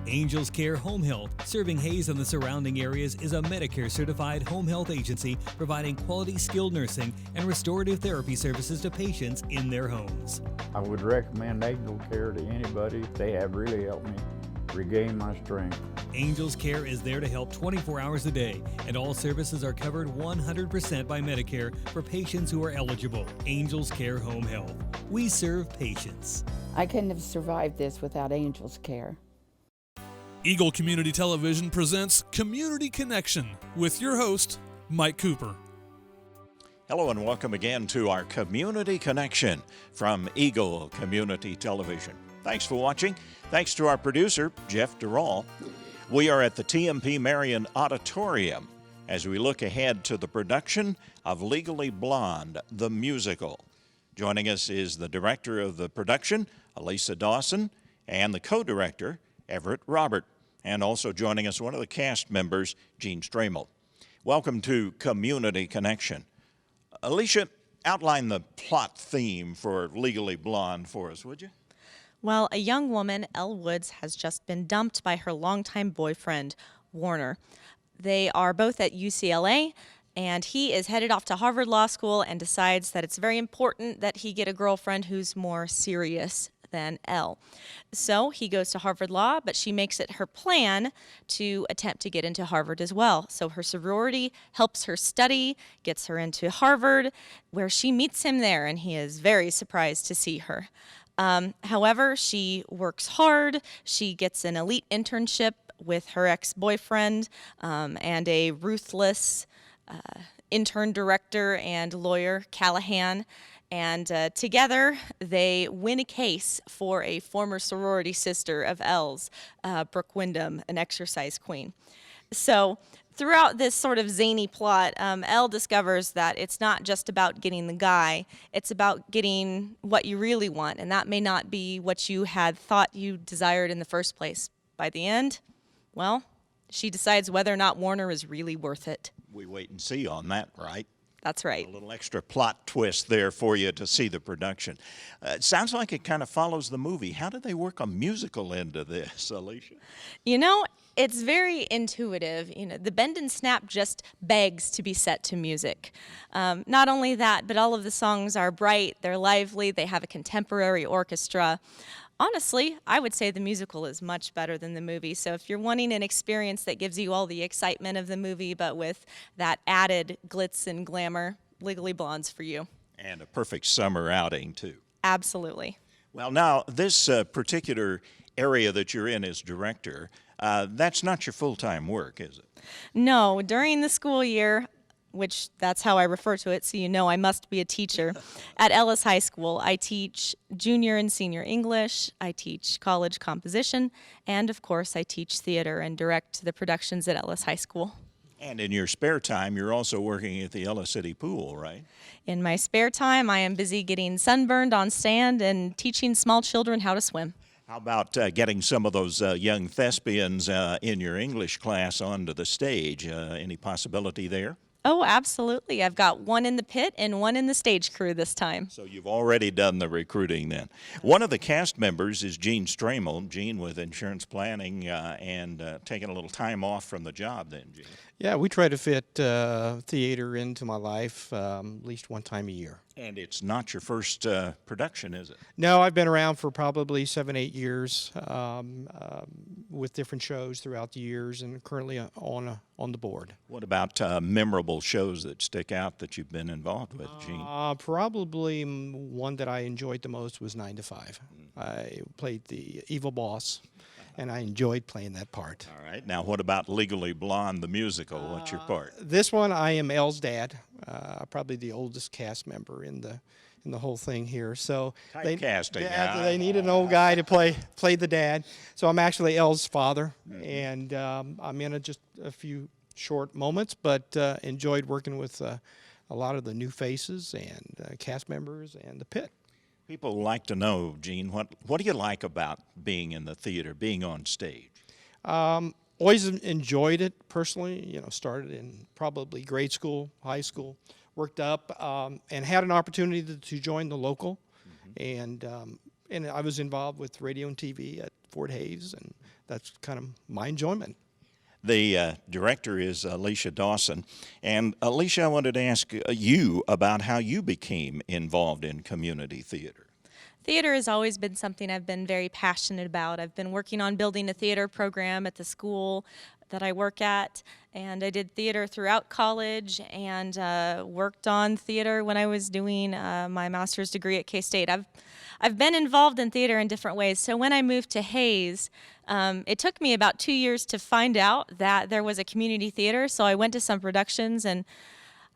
Angels Care Home Health, serving Hayes and the surrounding areas, is a Medicare-certified home health agency providing quality skilled nursing and restorative therapy services to patients in their homes. I would recommend Angel Care to anybody. They have really helped me regain my strength. Angels Care is there to help 24 hours a day, and all services are covered 100% by Medicare for patients who are eligible. Angels Care Home Health. We serve patients. I couldn't have survived this without Angels Care. Eagle Community Television presents Community Connection with your host, Mike Cooper. Hello and welcome again to our Community Connection from Eagle Community Television. Thanks for watching. Thanks to our producer, Jeff Durall. We are at the TMP Marion Auditorium as we look ahead to the production of Legally Blonde, the musical. Joining us is the director of the production, Elisa Dawson, and the co-director, Everett Robert. And also joining us, one of the cast members, Gene Stramel. Welcome to Community Connection. Alicia, outline the plot theme for Legally Blonde for us, would you? Well, a young woman, Elle Woods, has just been dumped by her longtime boyfriend, Warner. They are both at UCLA, and he is headed off to Harvard Law School and decides that it's very important that he get a girlfriend who's more serious than Elle. So he goes to Harvard Law, but she makes it her plan to attempt to get into Harvard as well. So her sorority helps her study, gets her into Harvard, where she meets him there, and he is very surprised to see her. However, she works hard. She gets an elite internship with her ex-boyfriend and a ruthless intern director and lawyer, Callahan. And together, they win a case for a former sorority sister of Elle's, Brooke Wyndham, an exercise queen. So throughout this sort of zany plot, Elle discovers that it's not just about getting the guy, it's about getting what you really want, and that may not be what you had thought you desired in the first place. By the end, well, she decides whether or not Warner is really worth it. We wait and see on that, right? That's right. A little extra plot twist there for you to see the production. It sounds like it kind of follows the movie. How did they work a musical into this, Alicia? You know, it's very intuitive. You know, the Bend and Snap just begs to be set to music. Not only that, but all of the songs are bright, they're lively, they have a contemporary orchestra. Honestly, I would say the musical is much better than the movie. So if you're wanting an experience that gives you all the excitement of the movie, but with that added glitz and glamour, Legally Blonde's for you. And a perfect summer outing, too. Absolutely. Well, now, this particular area that you're in as director, that's not your full-time work, is it? No, during the school year, which that's how I refer to it, so you know I must be a teacher. At Ellis High School, I teach junior and senior English, I teach college composition, and of course I teach theater and direct the productions at Ellis High School. And in your spare time, you're also working at the Ellis City Pool, right? In my spare time, I am busy getting sunburned on sand and teaching small children how to swim. How about getting some of those young thespians in your English class onto the stage? Any possibility there? Oh, absolutely. I've got one in the pit and one in the stage crew this time. So you've already done the recruiting then. One of the cast members is Gene Stramel. Gene with insurance planning and taking a little time off from the job then, Gene. Yeah, we try to fit theater into my life at least one time a year. And it's not your first production, is it? No, I've been around for probably 7-8 years with different shows throughout the years, and currently on the board. What about memorable shows that stick out that you've been involved with, Gene? Probably one that I enjoyed the most was 9 to 5. I played the evil boss, and I enjoyed playing that part. All right. Now, what about Legally Blonde, the musical? What's your part? This one, I am Elle's dad, probably the oldest cast member in the whole thing here. So they need an old guy to play the dad. So I'm actually Elle's father, and I'm in just a few short moments, but enjoyed working with a lot of the new faces and cast members and the pit. People like to know, Gene, what do you like about being in the theater, being on stage? Always enjoyed it personally. You know, started in probably grade school, high school, worked up, and had an opportunity to join the local, and I was involved with radio and TV at Fort Hays, and that's kind of my enjoyment. The director is Alicia Dawson. And Alicia, I wanted to ask you about how you became involved in community theater. Theater has always been something I've been very passionate about. I've been working on building a theater program at the school that I work at, and I did theater throughout college and worked on theater when I was doing my master's degree at K-State. I've been involved in theater in different ways. So when I moved to Hays, it took me about 2 years to find out that there was a community theater. So I went to some productions, and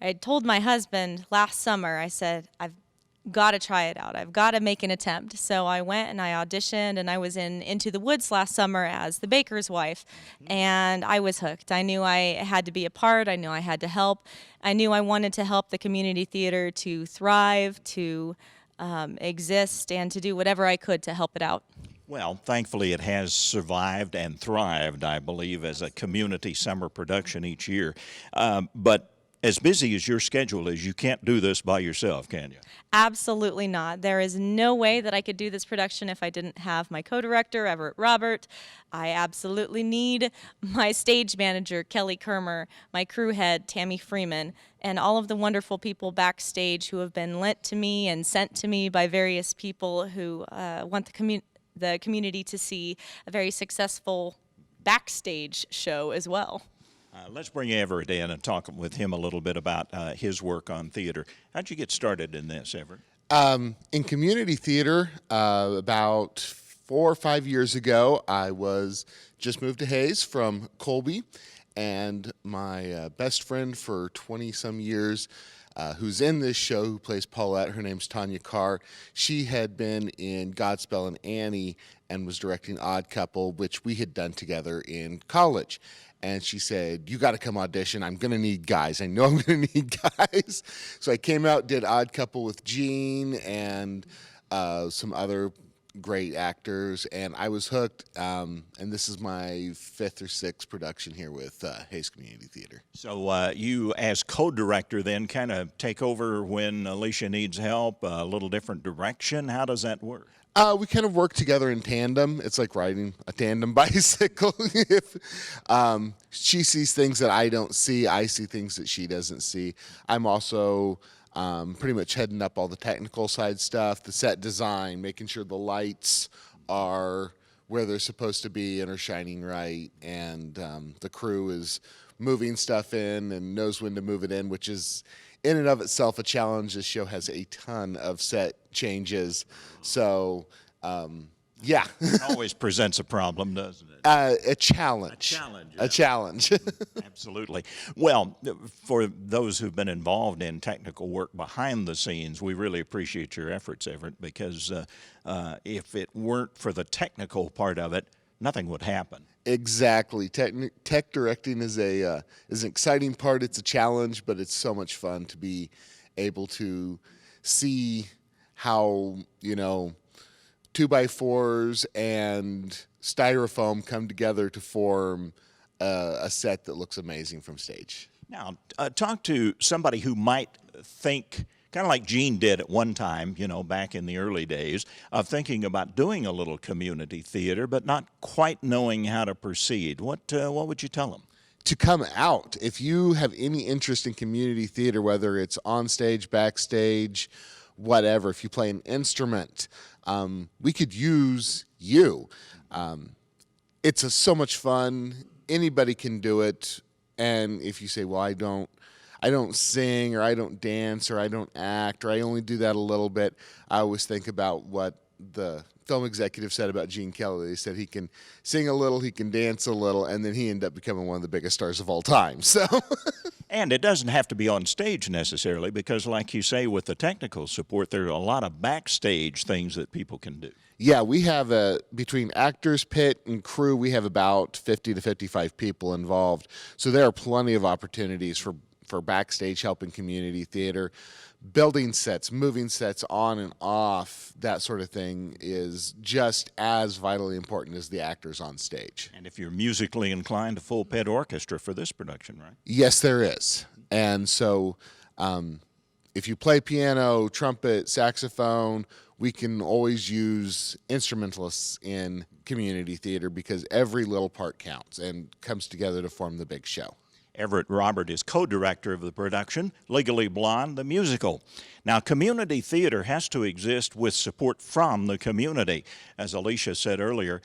I told my husband last summer, I said, I've got to try it out. I've got to make an attempt. So I went and I auditioned, and I was in Into the Woods last summer as the baker's wife, and I was hooked. I knew I had to be a part. I knew I had to help. I knew I wanted to help the community theater to thrive, to exist, and to do whatever I could to help it out. Well, thankfully it has survived and thrived, I believe, as a community summer production each year. But as busy as your schedule is, you can't do this by yourself, can you? Absolutely not. There is no way that I could do this production if I didn't have my co-director, Everett Robert. I absolutely need my stage manager, Kelly Kermer, my crew head, Tammy Freeman, and all of the wonderful people backstage who have been lent to me and sent to me by various people who want the community to see a very successful backstage show as well. Let's bring Everett in and talk with him a little bit about his work on theater. How'd you get started in this, Everett? In community theater, about 4 or 5 years ago, I was just moved to Hays from Colby, and my best friend for 20-some years, who's in this show, who plays Paulette, her name's Tanya Carr. She had been in Godspell and Annie and was directing Odd Couple, which we had done together in college. And she said, you got to come audition. I'm going to need guys. I know I'm going to need guys. So I came out, did Odd Couple with Gene and some other great actors, and I was hooked. And this is my 5th or 6th production here with Hays Community Theater. So you, as co-director, then kind of take over when Alicia needs help, a little different direction. How does that work? We kind of work together in tandem. It's like riding a tandem bicycle. If she sees things that I don't see, I see things that she doesn't see. I'm also pretty much heading up all the technical side stuff, the set design, making sure the lights are where they're supposed to be and are shining right, and the crew is moving stuff in and knows when to move it in, which is in and of itself a challenge. This show has a ton of set changes, so yeah. It always presents a problem, doesn't it? A challenge. A challenge. A challenge. Absolutely. Well, for those who've been involved in technical work behind the scenes, we really appreciate your efforts, Everett, because if it weren't for the technical part of it, nothing would happen. Exactly. Tech directing is an exciting part. It's a challenge, but it's so much fun to be able to see how, 2x4s and styrofoam come together to form a set that looks amazing from stage. Now, talk to somebody who might think, kind of like Gene did at one time, back in the early days, of thinking about doing a little community theater, but not quite knowing how to proceed. What would you tell them? To come out. If you have any interest in community theater, whether it's on stage, backstage, whatever, if you play an instrument, we could use you. It's so much fun. Anybody can do it. And if you say, well, I don't sing, or I don't dance, or I don't act, or I only do that a little bit, I always think about what the film executive said about Gene Kelly. They said he can sing a little, he can dance a little, and then he ended up becoming one of the biggest stars of all time. So, and it doesn't have to be on stage necessarily, because like you say, with the technical support, there are a lot of backstage things that people can do. Yeah, we have between actors, pit, and crew, we have about 50 to 55 people involved. So there are plenty of opportunities for backstage help in community theater. Building sets, moving sets on and off, that sort of thing is just as vitally important as the actors on stage. And if you're musically inclined, a full pit orchestra for this production, right? Yes, there is. And so if you play piano, trumpet, saxophone, we can always use instrumentalists in community theater because every little part counts and comes together to form the big show. Everett Robert is co-director of the production, Legally Blonde, the musical. Now, community theater has to exist with support from the community. As Alicia said earlier,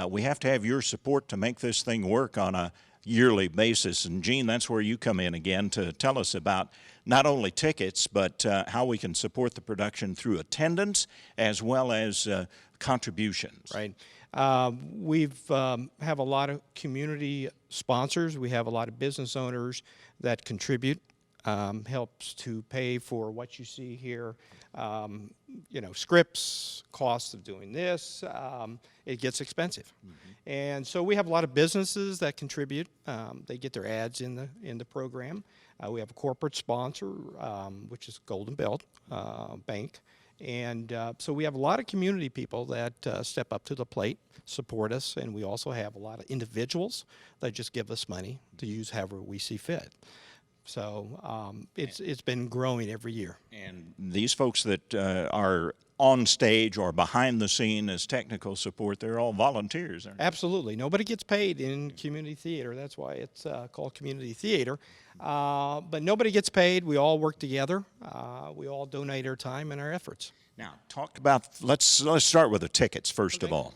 we have to have your support to make this thing work on a yearly basis. And Gene, that's where you come in again to tell us about not only tickets, but how we can support the production through attendance as well as contributions. Right. We've have a lot of community sponsors. We have a lot of business owners that contribute. Helps to pay for what you see here. Scripts, costs of doing this. It gets expensive, and so we have a lot of businesses that contribute. They get their ads in the program. We have a corporate sponsor, which is Golden Belt Bank. And so we have a lot of community people that step up to the plate, support us, and we also have a lot of individuals that just give us money to use however we see fit. So it's been growing every year. And these folks that are on stage or behind the scene as technical support, they're all volunteers, aren't they? Absolutely. Nobody gets paid in community theater. That's why it's called community theater. But nobody gets paid. We all work together. We all donate our time and our efforts. Now, talk about, let's start with the tickets first of all.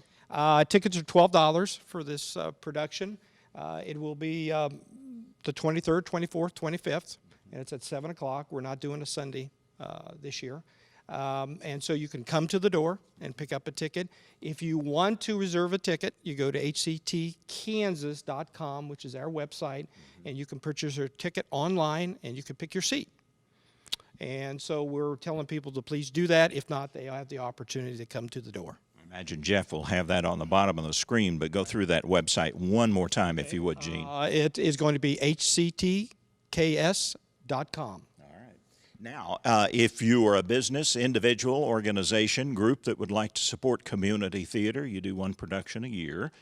Tickets are $12 for this production. It will be the 23rd, 24th, 25th, and it's at 7 o'clock. We're not doing a Sunday this year. And so you can come to the door and pick up a ticket. If you want to reserve a ticket, you go to hctkansas.com, which is our website, and you can purchase your ticket online, and you can pick your seat. And so we're telling people to please do that. If not, they have the opportunity to come to the door. I imagine Jeff will have that on the bottom of the screen, but go through that website one more time, if you would, Gene. It is going to be hctks.com. Now, if you are a business, individual, organization, group that would like to support community theater, you do one production a year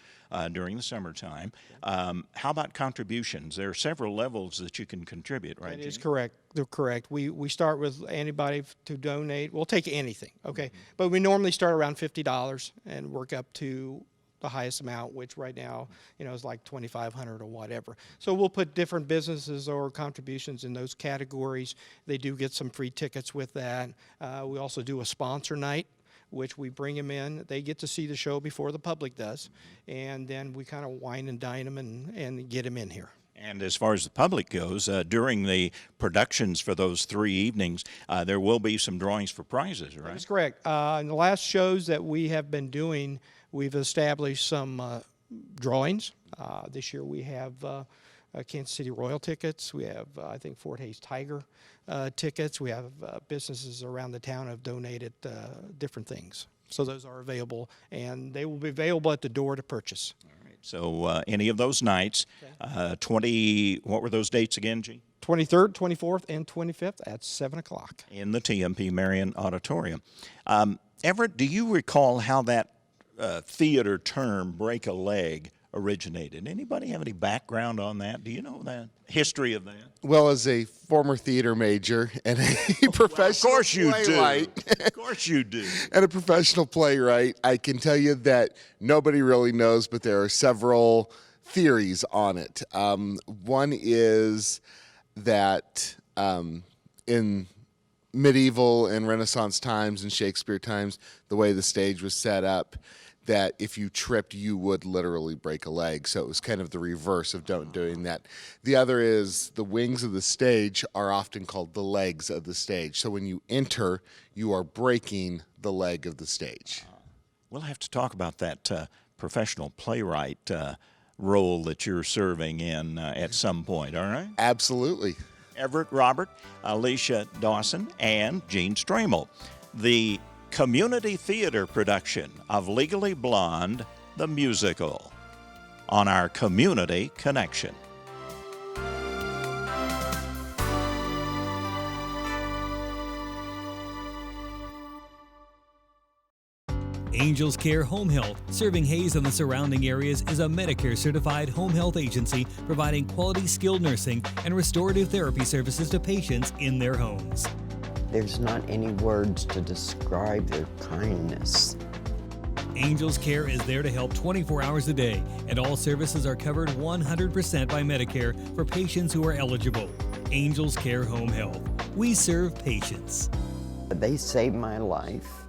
during the summertime. How about contributions? There are several levels that you can contribute, right? That is correct. They're correct. We start with anybody to donate. We'll take anything, okay? But we normally start around $50 and work up to the highest amount, which right now, is like $2,500 or whatever. So we'll put different businesses or contributions in those categories. They do get some free tickets with that. We also do a sponsor night, which we bring them in. They get to see the show before the public does, and then we kind of wine and dine them and get them in here. And as far as the public goes, during the productions for those 3 evenings, there will be some drawings for prizes, right? That's correct. In the last shows that we have been doing, we've established some drawings. This year we have Kansas City Royal tickets. We have, I think, Fort Hays Tiger tickets. We have businesses around the town have donated different things. So those are available, and they will be available at the door to purchase. All right. So any of those nights, what were those dates again, Gene? 23rd, 24th, and 25th at 7 o'clock. In the TMP Marion Auditorium. Everett, do you recall how that theater term, break a leg, originated? Anybody have any background on that? Do you know that history of that? Well, as a former theater major and a professional playwright, of course you do, and a professional playwright, I can tell you that nobody really knows, but there are several theories on it. One is that in medieval and Renaissance times and Shakespeare times, the way the stage was set up, that if you tripped, you would literally break a leg. So it was kind of the reverse of doing that. The other is the wings of the stage are often called the legs of the stage. So when you enter, you are breaking the leg of the stage. We'll have to talk about that professional playwright role that you're serving in at some point, all right? Absolutely. Everett Robert, Alicia Dawson, and Gene Stramel. The community theater production of Legally Blonde, the musical, on our Community Connection. Angels Care Home Health, serving Hays and the surrounding areas, is a Medicare-certified home health agency providing quality skilled nursing and restorative therapy services to patients in their homes. There's not any words to describe their kindness. Angels Care is there to help 24 hours a day, and all services are covered 100% by Medicare for patients who are eligible. Angels Care Home Health. We serve patients. They saved my life.